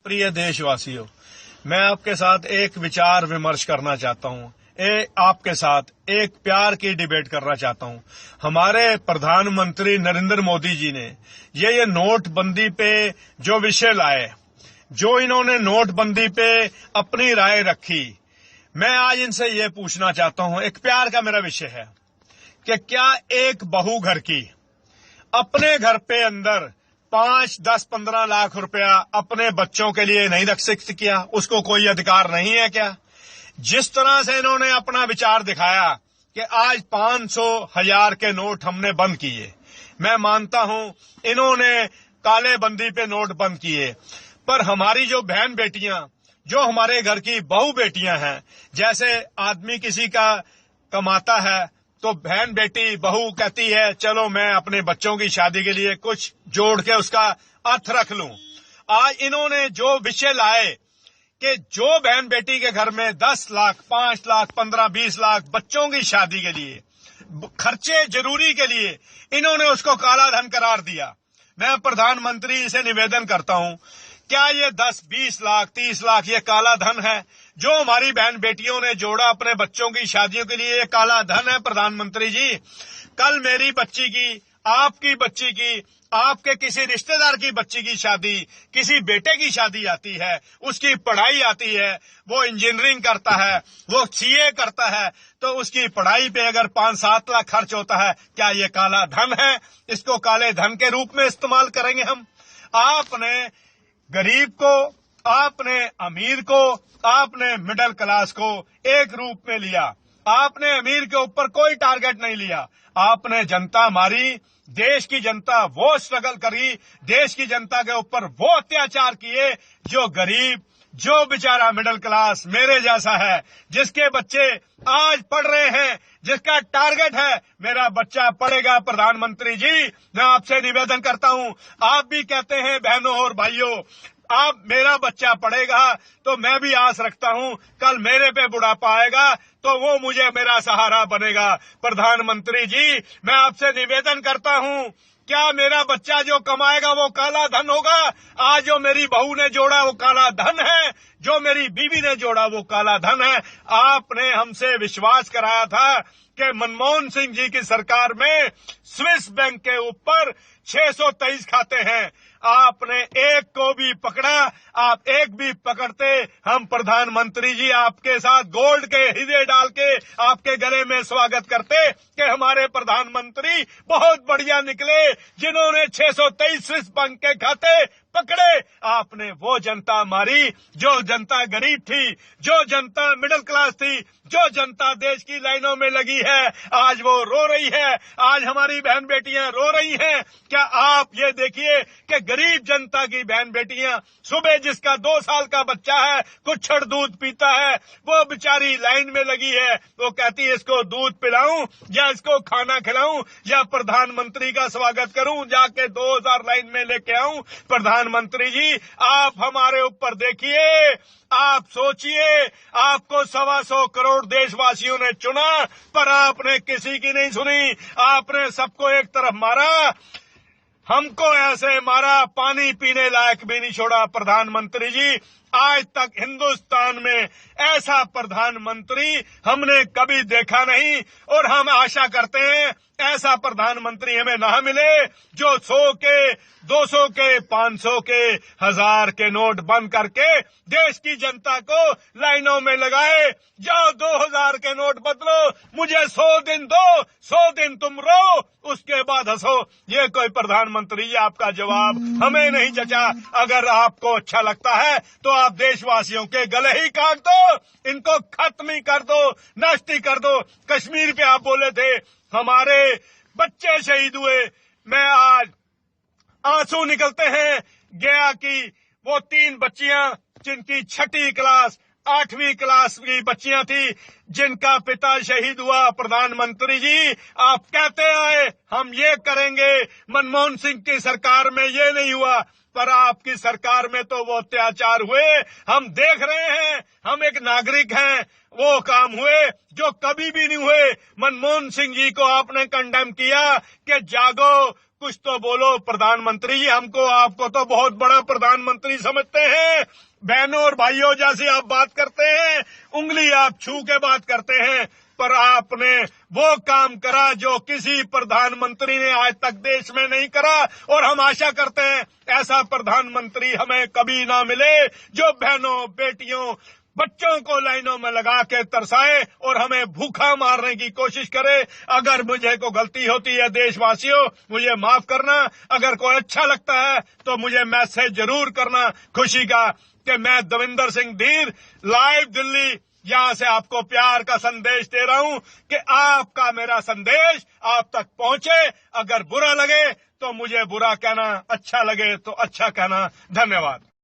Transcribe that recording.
प्रिय देशवासियों, मैं आपके साथ एक विचार विमर्श करना चाहता हूँ। आपके साथ एक प्यार की डिबेट करना चाहता हूँ। हमारे प्रधानमंत्री नरेंद्र मोदी जी ने ये नोटबंदी पे जो विषय लाए, जो इन्होंने नोटबंदी पे अपनी राय रखी, मैं आज इनसे ये पूछना चाहता हूँ। एक प्यार का मेरा विषय है कि क्या एक बहू घर की अपने घर पे अंदर 5, 10, 15 लाख रुपया अपने बच्चों के लिए नहीं रख सकती? क्या उसको कोई अधिकार नहीं है? क्या जिस तरह से इन्होंने अपना विचार दिखाया कि आज 500, 1000 के नोट हमने बंद किए, मैं मानता हूं इन्होंने काले बंदी पे नोट बंद किए, पर हमारी जो बहन बेटियां, जो हमारे घर की बहू बेटियां हैं, जैसे आदमी किसी का कमाता है तो बहन बेटी बहू कहती है चलो मैं अपने बच्चों की शादी के लिए कुछ जोड़ के उसका अर्थ रख लूं। आज इन्होंने जो विषय लाए कि जो बहन बेटी के घर में 10 लाख, 5 लाख, 15, 20 लाख बच्चों की शादी के लिए खर्चे जरूरी के लिए इन्होंने उसको काला धन करार दिया। मैं प्रधानमंत्री से निवेदन करता हूं, क्या ये 10, 20 लाख, 30 लाख ये काला धन है जो हमारी बहन बेटियों ने जोड़ा अपने बच्चों की शादियों के लिए? ये काला धन है प्रधानमंत्री जी। कल मेरी बच्ची की, आपकी बच्ची की, आपके किसी रिश्तेदार की बच्ची की शादी, किसी बेटे की शादी आती है, उसकी पढ़ाई आती है, वो इंजीनियरिंग करता है, वो सीए करता है, तो उसकी पढ़ाई पे अगर 5-7 लाख खर्च होता है, क्या ये काला धन है? इसको काले धन के रूप में इस्तेमाल करेंगे हम? आपने गरीब को, आपने अमीर को, आपने मिडिल क्लास को एक रूप में लिया। आपने अमीर के ऊपर कोई टारगेट नहीं लिया। आपने जनता मारी, देश की जनता वो स्ट्रगल करी, देश की जनता के ऊपर वो अत्याचार किए जो गरीब, जो बेचारा मिडिल क्लास मेरे जैसा है, जिसके बच्चे आज पढ़ रहे हैं, जिसका टारगेट है मेरा बच्चा पढ़ेगा। प्रधानमंत्री जी, मैं आपसे निवेदन करता हूं, आप भी कहते हैं बहनों और भाइयों, आप मेरा बच्चा पढ़ेगा तो मैं भी आस रखता हूं कल मेरे पे बुढ़ापा आएगा तो वो मुझे मेरा सहारा बनेगा। प्रधानमंत्री जी, मैं आपसे निवेदन करता हूं, क्या मेरा बच्चा जो कमाएगा वो काला धन होगा? आज जो मेरी बहू ने जोड़ा वो काला धन है, जो मेरी बीवी ने जोड़ा वो काला धन है। आपने हमसे विश्वास कराया था कि मनमोहन सिंह जी की सरकार में स्विस बैंक के ऊपर 623 खाते हैं, आपने एक को भी पकड़ा? आप एक भी पकड़ते, हम प्रधानमंत्री जी आपके साथ गोल्ड के हीरे डाल के आपके गले में स्वागत करते कि हमारे प्रधानमंत्री बहुत बढ़िया निकले जिन्होंने 623 स्विस बैंक के खाते पकड़े। आपने वो जनता मारी जो जनता गरीब थी, जो जनता मिडिल क्लास थी, जो जनता देश की लाइनों में लगी है, आज वो रो रही है, आज हमारी बहन बेटियां रो रही हैं। क्या आप ये देखिए कि गरीब जनता की बहन बेटियां, सुबह जिसका 2 साल का बच्चा है कुछड़ दूध पीता है, वो बेचारी लाइन में लगी है, वो कहती है इसको दूध पिलाऊं या इसको खाना खिलाऊं या प्रधानमंत्री का स्वागत करूं, जाके 2000 लाइन में लेके आऊं? प्रधानमंत्री जी, आप हमारे ऊपर देखिए, आप सोचिए, आपको 125 करोड़ देशवासियों ने चुना पर आपने किसी की नहीं सुनी। आपने सबको एक तरफ मारा, हमको ऐसे मारा, पानी पीने लायक भी नहीं छोड़ा। प्रधानमंत्री जी, आज तक हिंदुस्तान में ऐसा प्रधानमंत्री हमने कभी देखा नहीं और हम आशा करते हैं ऐसा प्रधानमंत्री हमें ना मिले जो 100 के, 200 के, 500 के, 1000 के नोट बंद करके देश की जनता को लाइनों में लगाए। जाओ 2000 के नोट बदलो, मुझे 100 दिन दो, 100 दिन तुम रो, उसके बाद हंसो। ये कोई प्रधानमंत्री जी आपका जवाब हमें नहीं जचा। अगर आपको अच्छा लगता है तो आप देशवासियों के गले ही काट दो, इनको खत्म ही कर दो, नष्ट ही कर दो। कश्मीर पे आप बोले थे हमारे बच्चे शहीद हुए, मैं आज आंसू निकलते हैं गया की वो 3 बच्चियां जिनकी 6ठी क्लास, 8वीं क्लास की बच्चियां थी, जिनका पिता शहीद हुआ। प्रधानमंत्री जी, आप कहते आए हम ये करेंगे, मनमोहन सिंह की सरकार में ये नहीं हुआ, पर आपकी सरकार में तो वो अत्याचार हुए, हम देख रहे हैं, हम एक नागरिक हैं, वो काम हुए जो कभी भी नहीं हुए। मनमोहन सिंह जी को आपने कंडेम किया कि जागो, कुछ तो बोलो प्रधानमंत्री जी। हमको आपको तो बहुत बड़ा प्रधानमंत्री समझते हैं। बहनों और भाइयों जैसी आप बात करते हैं, उंगली आप छू के बात करते हैं, पर आपने वो काम करा जो किसी प्रधानमंत्री ने आज तक देश में नहीं करा। और हम आशा करते हैं ऐसा प्रधानमंत्री हमें कभी ना मिले जो बहनों, बेटियों, बच्चों को लाइनों में लगा के तरसाए और हमें भूखा मारने की कोशिश करे। अगर मुझे को गलती होती है देशवासियों, मुझे माफ करना। अगर कोई अच्छा लगता है तो मुझे मैसेज जरूर करना खुशी का कि मैं दविंदर सिंह धीर लाइव दिल्ली यहां से आपको प्यार का संदेश दे रहा हूं कि आपका मेरा संदेश आप तक पहुंचे। अगर बुरा लगे तो मुझे बुरा कहना, अच्छा लगे तो अच्छा कहना। धन्यवाद।